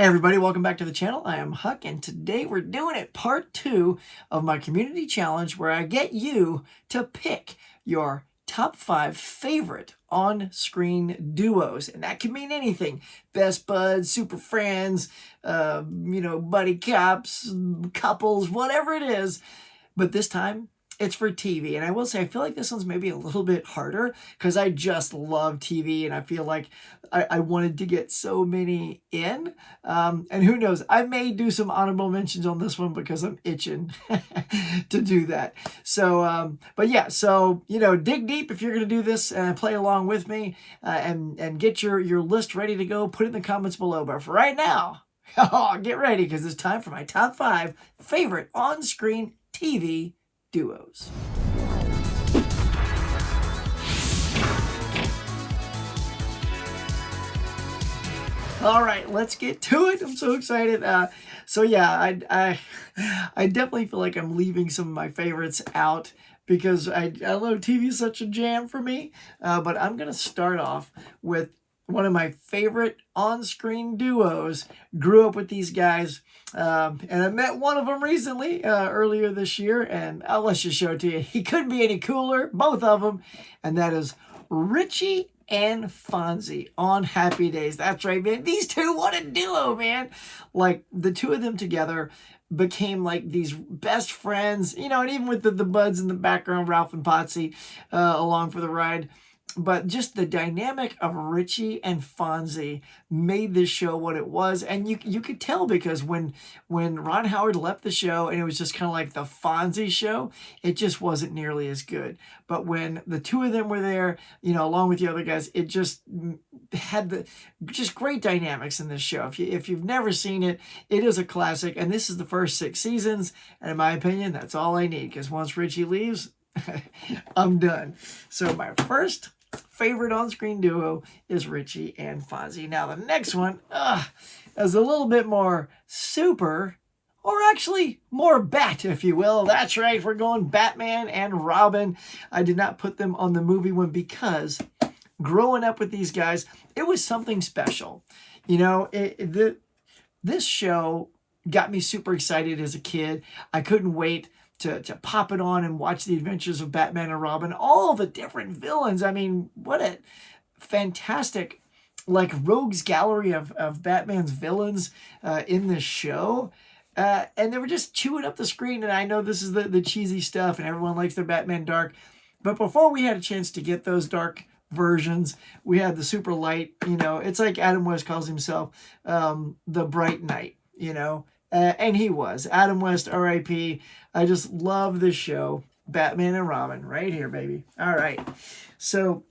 Hey everybody, welcome back to the channel. I am Huck, and today we're doing it part 2 of my community challenge where I get you to pick your top 5 favorite on-screen duos. And that can mean anything. Best buds, super friends, buddy cops, couples, whatever it is. But this time, it's for TV. And I will say, I feel like this one's maybe a little bit harder because I just love TV and I feel like I wanted to get so many in. And who knows, I may do some honorable mentions on this one because I'm itching to do that. So, but yeah, so, dig deep if you're going to do this and play along with me and get your list ready to go. Put it in the comments below. But for right now, get ready because it's time for my top 5 favorite on-screen TV duos. All right, let's get to it. I'm so excited. So yeah, I definitely feel like I'm leaving some of my favorites out because I know TV is such a jam for me. But I'm gonna start off with one of my favorite on-screen duos. Grew up with these guys, and I met one of them recently, earlier this year, and let's just show it to you. He couldn't be any cooler, both of them, and that is Richie and Fonzie on Happy Days. That's right, man. These two, what a duo, man. Like, the two of them together became like these best friends, and even with the buds in the background, Ralph and Potsy, along for the ride. But just the dynamic of Richie and Fonzie made this show what it was. And you could tell because when Ron Howard left the show and it was just kind of like the Fonzie show, it just wasn't nearly as good. But when the two of them were there, along with the other guys, it just had just great dynamics in this show. If you've never seen it, it is a classic. And this is the first 6 seasons. And in my opinion, that's all I need because once Richie leaves, I'm done. So my first favorite on-screen duo is Richie and Fonzie. Now the next one is a little bit more super, or actually more Bat, if you will. That's right, we're going Batman and Robin. I did not put them on the movie one because growing up with these guys, it was something special. This show got me super excited as a kid. I couldn't wait to pop it on and watch the adventures of Batman and Robin, all the different villains. I mean, what a fantastic, rogues gallery of Batman's villains in this show. And they were just chewing up the screen. And I know this is the cheesy stuff and everyone likes their Batman Dark. But before we had a chance to get those dark versions, we had the super light, it's like Adam West calls himself the Bright Knight, and he was. Adam West, R.I.P. I just love this show. Batman and Robin, right here, baby. All right. So,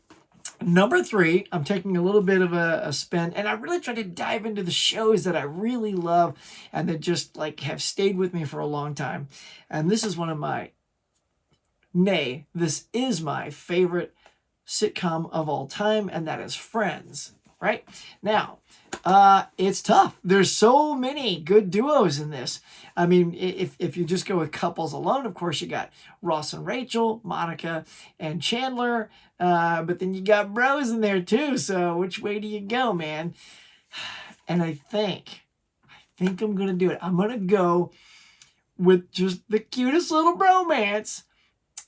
number 3, I'm taking a little bit of a spin, and I really try to dive into the shows that I really love and that just, have stayed with me for a long time. And this is one of my, this is my favorite sitcom of all time, and that is Friends, right? Now, it's tough. There's so many good duos in this. I mean, if you just go with couples alone, of course, you got Ross and Rachel, Monica and Chandler, but then you got bros in there too. So which way do you go, man? And I think I'm going to do it. I'm going to go with just the cutest little bromance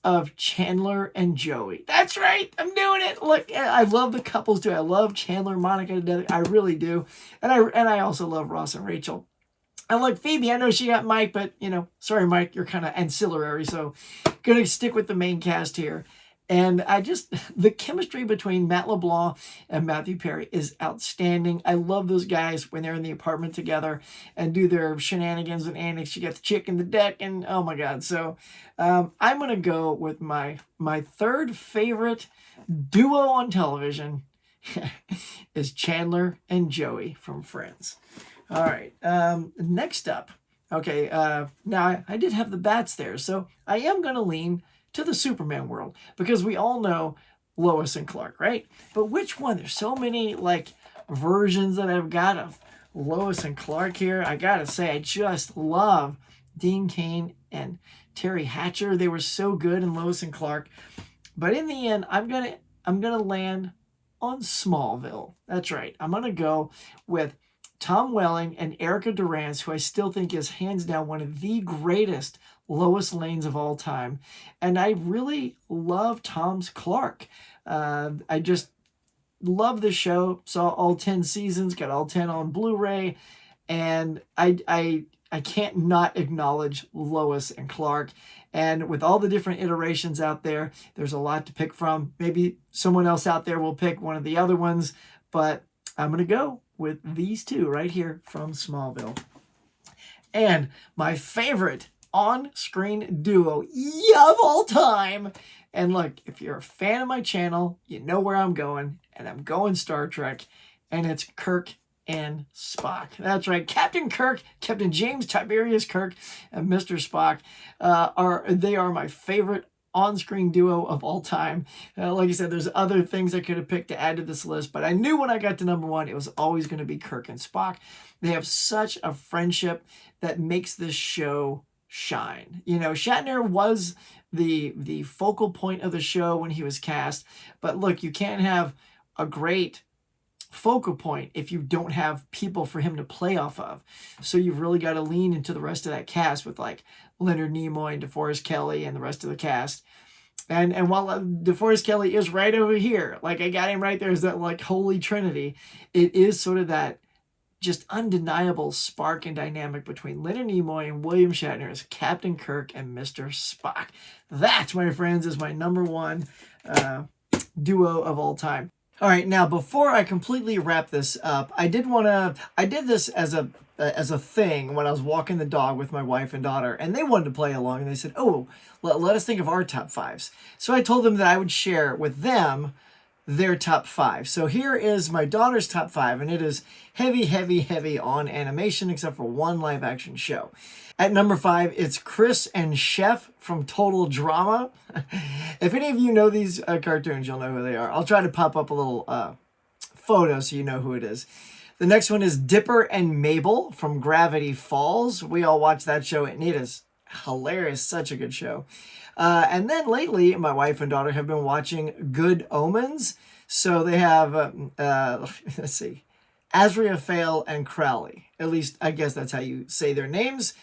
of Chandler and Joey. That's right, I'm doing it. Look, I love the couples too. I love Chandler and Monica together. I really do. And I also love Ross and Rachel. I like Phoebe. I know she got Mike, but sorry Mike, you're kind of ancillary, so gonna stick with the main cast here. And the chemistry between Matt LeBlanc and Matthew Perry is outstanding. I love those guys when they're in the apartment together and do their shenanigans and antics. You got the chick in the deck, and oh my God. So I'm going to go with my third favorite duo on television is Chandler and Joey from Friends. All right, next up. Okay, now I did have the bats there, so I am going to lean to the Superman world because we all know Lois and Clark, right? But which one? There's so many versions that I've got of Lois and Clark here. I gotta say, I just love Dean Cain and Terry Hatcher. They were so good in Lois and Clark. But in the end, I'm gonna land on Smallville. That's right. I'm gonna go with Tom Welling and Erica Durance, who I still think is hands down one of the greatest Lois Lanes of all time. And I really love Tom's Clark. I just love the show. Saw all 10 seasons, got all 10 on Blu-ray, and I can't not acknowledge Lois and Clark. And with all the different iterations out there, there's a lot to pick from. Maybe someone else out there will pick one of the other ones, but I'm going to go with these two right here from Smallville. And my favorite on-screen duo of all time. And look, if you're a fan of my channel, you know where I'm going, and I'm going Star Trek, and it's Kirk and Spock. That's right, Captain Kirk, Captain James Tiberius Kirk, and Mr. Spock are my favorite on-screen duo of all time. Like I said, there's other things I could have picked to add to this list, but I knew when I got to number one, it was always going to be Kirk and Spock. They have such a friendship that makes this show shine. You know, Shatner was the focal point of the show when he was cast, but look, you can't have a great focal point if you don't have people for him to play off of. So you've really got to lean into the rest of that cast with like Leonard Nimoy and DeForest Kelley and the rest of the cast. And while DeForest Kelley is right over here, like I got him right there as that like holy trinity, it is sort of that just undeniable spark and dynamic between Leonard Nimoy and William Shatner as Captain Kirk and Mr. Spock. That, my friends, is my number one duo of all time. All right, now before I completely wrap this up, I did this as a thing when I was walking the dog with my wife and daughter, and they wanted to play along, and they said, oh, let us think of our top fives. So I told them that I would share with them their top five. So here is my daughter's top five, and it is heavy, heavy, heavy on animation, except for one live action show. At number 5, it's Chris and Chef from Total Drama. If any of you know these cartoons, you'll know who they are. I'll try to pop up a little photo so you know who it is. The next one is Dipper and Mabel from Gravity Falls. We all watch that show, and it is hilarious. Such a good show. And then lately, my wife and daughter have been watching Good Omens. So they have, let's see, Azrael and Crowley. At least, I guess that's how you say their names.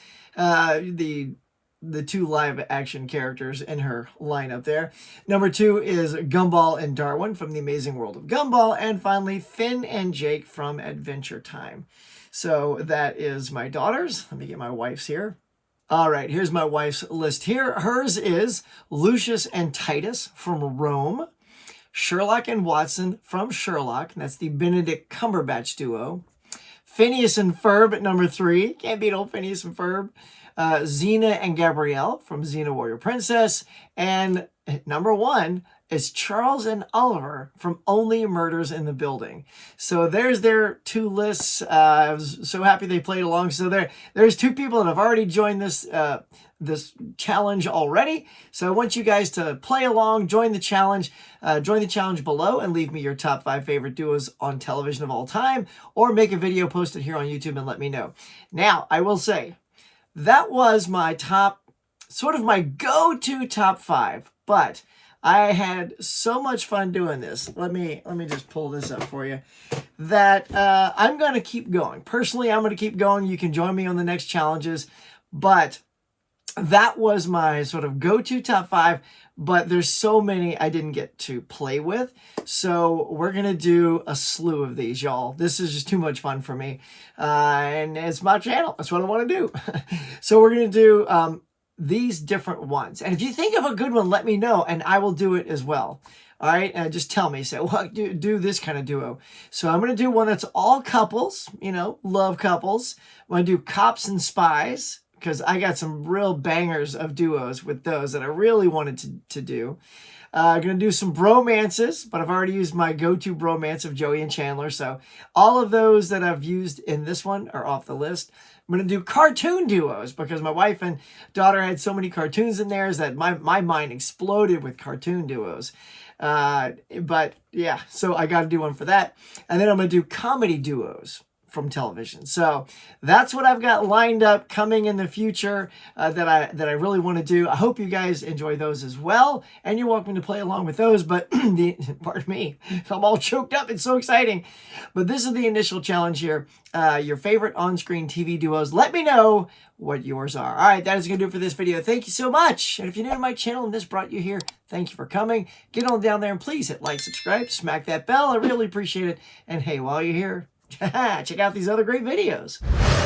The two live action characters in her lineup there. Number 2 is Gumball and Darwin from The Amazing World of Gumball. And finally, Finn and Jake from Adventure Time. So that is my daughter's. Let me get my wife's here. All right, here's my wife's list here. Hers is Lucius and Titus from Rome, Sherlock and Watson from Sherlock, and that's the Benedict Cumberbatch duo. Phineas and Ferb at number 3. Can't beat old Phineas and Ferb. Xena and Gabrielle from Xena Warrior Princess. And at number 1 is Charles and Oliver from Only Murders in the Building. So there's their 2 lists. I was so happy they played along. So there's 2 people that have already joined this this challenge already. So I want you guys to play along, join the challenge below, and leave me your top 5 favorite duos on television of all time, or make a video, post it here on YouTube, and let me know. Now, I will say, that was my top, sort of my go-to top 5, but I had so much fun doing this. Let me just pull this up for you. That I'm going to keep going. Personally, I'm going to keep going. You can join me on the next challenges, but that was my sort of go-to top 5, but there's so many I didn't get to play with. So we're going to do a slew of these, y'all. This is just too much fun for me. And it's my channel. That's what I want to do. So we're going to do these different ones. And if you think of a good one, let me know, and I will do it as well. All right, just tell me. Say, well, do this kind of duo. So I'm going to do one that's all couples, you know, love couples. I'm going to do cops and spies, because I got some real bangers of duos with those that I really wanted to do. I'm going to do some bromances, but I've already used my go-to bromance of Joey and Chandler. So all of those that I've used in this one are off the list. I'm going to do cartoon duos because my wife and daughter had so many cartoons in theirs that my mind exploded with cartoon duos. But yeah, so I got to do one for that. And then I'm going to do comedy duos from television. So that's what I've got lined up coming in the future that I really want to do. I hope you guys enjoy those as well, and you're welcome to play along with those. But pardon me, I'm all choked up. It's so exciting. But this is the initial challenge here. Your favorite on-screen TV duos. Let me know what yours are. All right, that is going to do it for this video. Thank you so much. And if you're new to my channel and this brought you here, thank you for coming. Get on down there and please hit like, subscribe, smack that bell. I really appreciate it. And hey, while you're here, check out these other great videos.